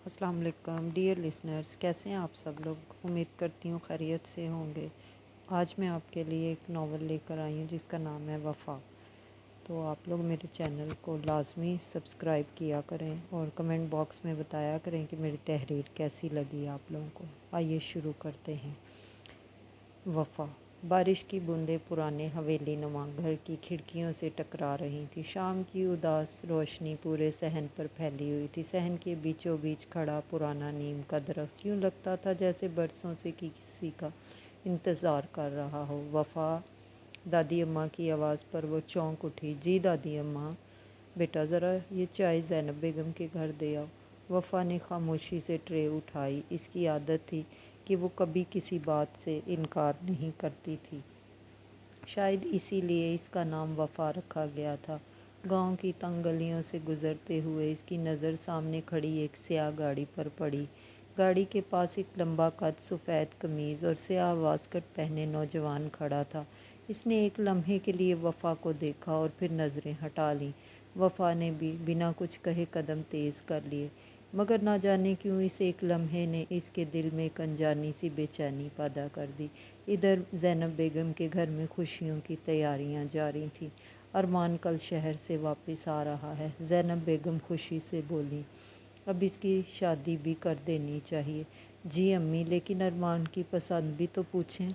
अस्सलाम वालेकुम dear listeners, कैसे हैं आप सब लोग। उम्मीद करती हूँ खैरियत से होंगे। आज मैं आपके लिए एक नावल लेकर आई हूँ जिसका नाम है वफ़ा। तो आप लोग मेरे चैनल को लाजमी सब्सक्राइब किया करें और कमेंट बॉक्स में बताया करें कि मेरी तहरीर कैसी लगी आप लोगों को। आइए शुरू करते हैं। वफ़ा। बारिश की बूंदें पुराने हवेली नुमा घर की खिड़कियों से टकरा रही थी। शाम की उदास रोशनी पूरे सहन पर फैली हुई थी। सहन के बीचों बीच खड़ा पुराना नीम का दरख्त यूँ लगता था जैसे बरसों से किसी का इंतज़ार कर रहा हो। वफ़ा। दादी अम्मा की आवाज़ पर वो चौंक उठी। जी दादी अम्मा, बेटा ज़रा ये चाय ज़ैनब बेगम के घर दे आओ। वफ़ा ने खामोशी से ट्रे उठाई। इसकी आदत थी कि वो कभी किसी बात से इनकार नहीं करती थी। शायद इसीलिए इसका नाम वफ़ा रखा गया था। गांव की तंग गलियों से गुज़रते हुए इसकी नज़र सामने खड़ी एक स्याह गाड़ी पर पड़ी। गाड़ी के पास एक लंबा कद, सफ़ेद कमीज़ और स्याह वास्कट पहने नौजवान खड़ा था। इसने एक लम्हे के लिए वफ़ा को देखा और फिर नज़रें हटा लीं। वफ़ा ने भी बिना कुछ कहे कदम तेज़ कर लिए, मगर ना जाने क्यों इस एक लम्हे ने इसके दिल में एक अनजानी सी बेचैनी पैदा कर दी। इधर ज़ैनब बेगम के घर में खुशियों की तैयारियां जारी थीं। अरमान कल शहर से वापस आ रहा है। ज़ैनब बेगम खुशी से बोली, अब इसकी शादी भी कर देनी चाहिए। जी अम्मी, लेकिन अरमान की पसंद भी तो पूछें।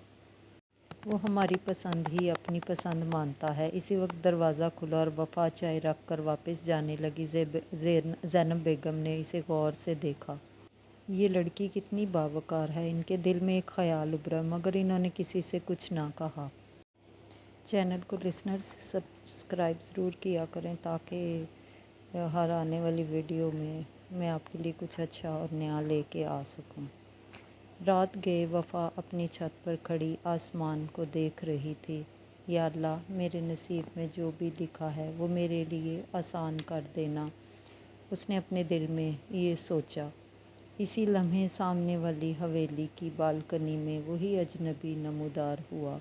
वो हमारी पसंद ही अपनी पसंद मानता है। इसी वक्त दरवाज़ा खुला और वफ़ा चाय रख कर वापस जाने लगी। ज़ैनब बेगम ने इसे गौर से देखा। ये लड़की कितनी बावकार है। इनके दिल में एक ख़याल उभरा, मगर इन्होंने किसी से कुछ ना कहा। चैनल को लिसनर्स सब्सक्राइब ज़रूर किया करें ताकि हर आने वाली वीडियो में मैं आपके लिए कुछ अच्छा और नया लेके आ सकूं। रात गए वफ़ा अपनी छत पर खड़ी आसमान को देख रही थी। या अल्लाह, मेरे नसीब में जो भी लिखा है वो मेरे लिए आसान कर देना, उसने अपने दिल में ये सोचा। इसी लम्हे सामने वाली हवेली की बालकनी में वही अजनबी नमूदार हुआ,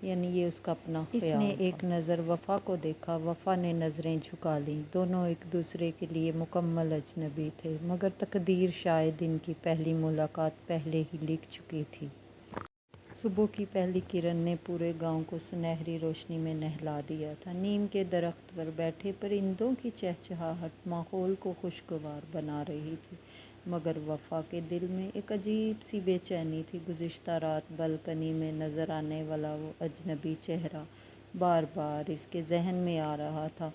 यानी ये उसका अपना ख्याल इसने एक नज़र वफ़ा को देखा। वफ़ा ने नज़रें झुका लीं। दोनों एक दूसरे के लिए मुकम्मल अजनबी थे, मगर तकदीर शायद इनकी पहली मुलाकात पहले ही लिख चुकी थी। सुबह की पहली किरण ने पूरे गांव को सुनहरी रोशनी में नहला दिया था। नीम के दरख्त पर बैठे परिंदों की चहचहाहट माहौल को खुशगवार बना रही थी, मगर वफ़ा के दिल में एक अजीब सी बेचैनी थी। गुज़िश्ता रात बालकनी में नज़र आने वाला वो अजनबी चेहरा बार बार इसके जहन में आ रहा था।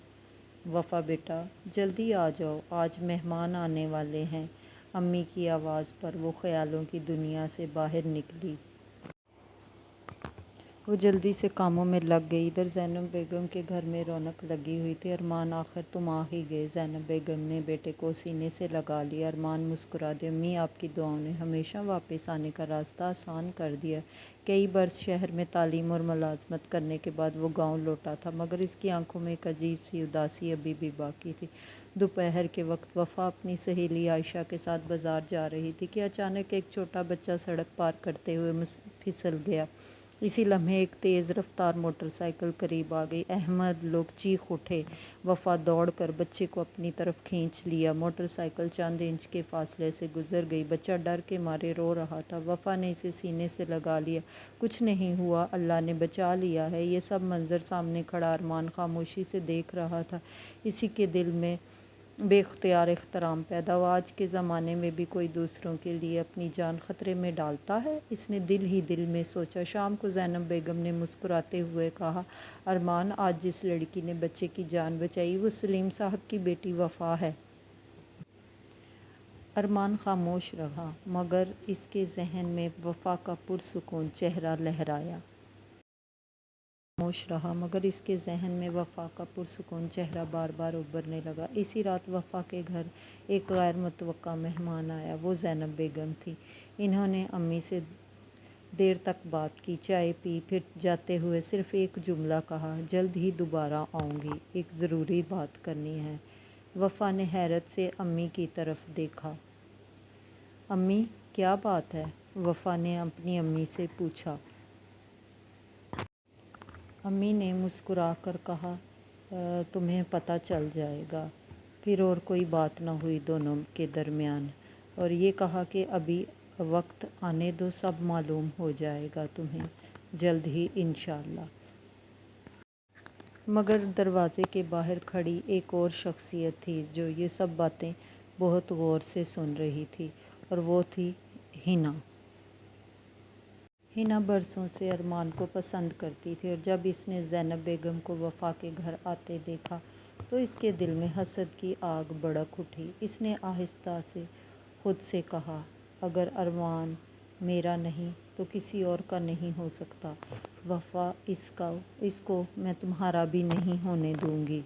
वफ़ा बेटा, जल्दी आ जाओ, आज मेहमान आने वाले हैं। अम्मी की आवाज़ पर वो ख़यालों की दुनिया से बाहर निकली। वो जल्दी से कामों में लग गई। इधर ज़ैनब बेगम के घर में रौनक लगी हुई थी। अरमान, आखिर तुम आ ही गए। ज़ैनब बेगम ने बेटे को सीने से लगा लिया। अरमान मुस्कुरा दे। अम्मी, आपकी दुआओं ने हमेशा वापस आने का रास्ता आसान कर दिया। कई बरस शहर में तालीम और मुलाजमत करने के बाद वो गाँव लौटा था, मगर इसकी आंखों में एक अजीब सी उदासी अभी भी बाकी थी। दोपहर के वक्त वफ़ा अपनी सहेली आयशा के साथ बाज़ार जा रही थी कि अचानक एक छोटा बच्चा सड़क पार करते हुए फिसल गया। इसी लम्हे एक तेज़ रफ्तार मोटरसाइकिल करीब आ गई। अहमद लोग चीख उठे। वफ़ा दौड़कर बच्चे को अपनी तरफ खींच लिया। मोटरसाइकिल चंद इंच के फासले से गुजर गई। बच्चा डर के मारे रो रहा था। वफ़ा ने इसे सीने से लगा लिया। कुछ नहीं हुआ, अल्लाह ने बचा लिया है। ये सब मंजर सामने खड़ा अरमान खामोशी से देख रहा था। इसी के दिल में बेख्तियार एहतराम पैदा हुआ। आज के ज़माने में भी कोई दूसरों के लिए अपनी जान ख़तरे में डालता है, इसने दिल ही दिल में सोचा। शाम को ज़ैनब बेगम ने मुस्कुराते हुए कहा, अरमान, आज जिस लड़की ने बच्चे की जान बचाई वो सलीम साहब की बेटी वफ़ा है। अरमान खामोश रहा, मगर इसके जहन में वफ़ा का पुरसुकून चेहरा लहराया। खामोश रहा, मगर इसके जहन में वफ़ा का पुरसुकून चेहरा बार बार उभरने लगा। इसी रात वफ़ा के घर एक गैर मुतवक्का मेहमान आया। वो ज़ैनब बेगम थी। इन्होंने अम्मी से देर तक बात की, चाय पी, फिर जाते हुए सिर्फ़ एक जुमला कहा, जल्द ही दोबारा आऊँगी, एक ज़रूरी बात करनी है। वफ़ा ने हैरत से अम्मी की तरफ देखा। अम्मी, क्या बात है? वफ़ा ने अपनी अम्मी से पूछा। अम्मी ने मुस्कुराकर कहा, तुम्हें पता चल जाएगा। फिर और कोई बात न हुई दोनों के दरमियान। اور یہ کہا کہ ابھی وقت آنے دو، سب معلوم ہو جائے گا تمہیں جلد ہی انشاءاللہ۔ مگر دروازے کے باہر کھڑی ایک اور شخصیت تھی جو یہ سب باتیں بہت غور سے سن رہی تھی، اور وہ تھی حنا۔ حنا برسوں سے ارمان کو پسند کرتی تھی، اور جب اس نے زینب بیگم کو وفا کے گھر آتے دیکھا تو اس کے دل میں حسد کی آگ بھڑک اٹھی۔ اس نے آہستہ سے خود سے کہا، اگر ارمان میرا نہیں تو کسی اور کا نہیں ہو سکتا، وفا اس کو میں تمہارا بھی نہیں ہونے دوں گی۔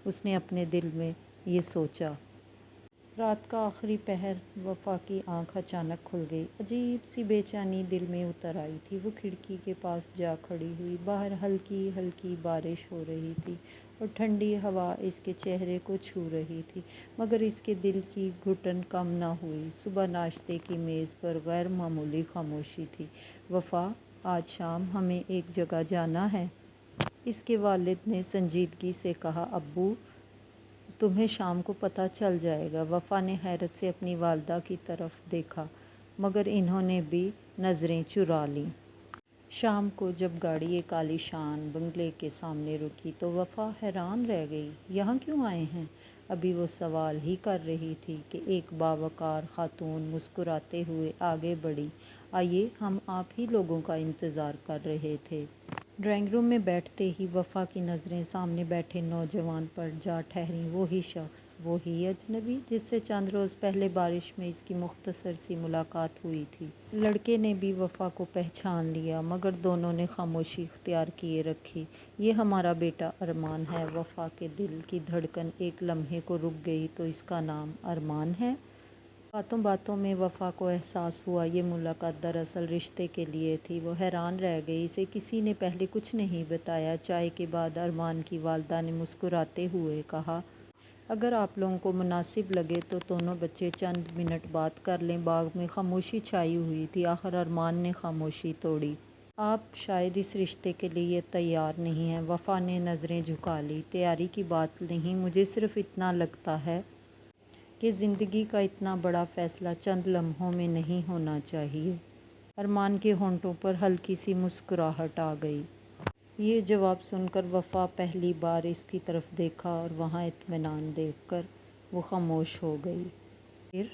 اس نے اپنے دل میں یہ سوچا۔ رات کا آخری پہر، وفا کی آنکھ اچانک کھل گئی۔ عجیب سی بے چینی دل میں اتر آئی تھی۔ وہ کھڑکی کے پاس جا کھڑی ہوئی۔ باہر ہلکی ہلکی بارش ہو رہی تھی اور ٹھنڈی ہوا اس کے چہرے کو چھو رہی تھی، مگر اس کے دل کی گھٹن کم نہ ہوئی۔ صبح ناشتے کی میز پر غیر معمولی خاموشی تھی۔ وفا، آج شام ہمیں ایک جگہ جانا ہے۔ اس کے والد نے سنجیدگی سے کہا، ابو، تمہیں شام کو پتہ چل جائے گا۔ وفا نے حیرت سے اپنی والدہ کی طرف دیکھا، مگر انہوں نے بھی نظریں چرا لیں۔ شام کو جب گاڑی ایک عالی شان بنگلے کے سامنے رکی تو وفا حیران رہ گئی۔ یہاں کیوں آئے ہیں؟ ابھی وہ سوال ہی کر رہی تھی کہ ایک باوقار خاتون مسکراتے ہوئے آگے بڑھی، آئیے، ہم آپ ہی لوگوں کا انتظار کر رہے تھے۔ ڈرائنگ روم میں بیٹھتے ہی وفا کی نظریں سامنے بیٹھے نوجوان پر جا ٹھہریں۔ وہی شخص، وہی اجنبی جس سے چند روز پہلے بارش میں اس کی مختصر سی ملاقات ہوئی تھی۔ لڑکے نے بھی وفا کو پہچان لیا، مگر دونوں نے خاموشی اختیار کیے رکھی۔ یہ ہمارا بیٹا ارمان ہے۔ وفا کے دل کی دھڑکن ایک لمحے کو رک گئی۔ تو اس کا نام ارمان ہے؟ باتوں باتوں میں وفا کو احساس ہوا یہ ملاقات دراصل رشتے کے لیے تھی۔ وہ حیران رہ گئی، اسے کسی نے پہلے کچھ نہیں بتایا۔ چائے کے بعد ارمان کی والدہ نے مسکراتے ہوئے کہا، اگر آپ لوگوں کو مناسب لگے تو دونوں بچے چند منٹ بات کر لیں۔ باغ میں خاموشی چھائی ہوئی تھی۔ آخر ارمان نے خاموشی توڑی، آپ شاید اس رشتے کے لیے تیار نہیں ہیں۔ وفا نے نظریں جھکا لیں، تیاری کی بات نہیں، مجھے صرف اتنا لگتا ہے کہ زندگی کا اتنا بڑا فیصلہ چند لمحوں میں نہیں ہونا چاہیے۔ ارمان کے ہونٹوں پر ہلکی سی مسکراہٹ آ گئی۔ یہ جواب سن کر وفا پہلی بار اس کی طرف دیکھا اور وہاں اطمینان دیکھ کر وہ خاموش ہو گئی۔ پھر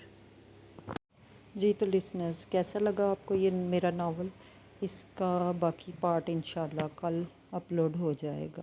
جی تو لسنرز، کیسا لگا آپ کو یہ میرا ناول؟ اس کا باقی پارٹ انشاءاللہ کل اپلوڈ ہو جائے گا۔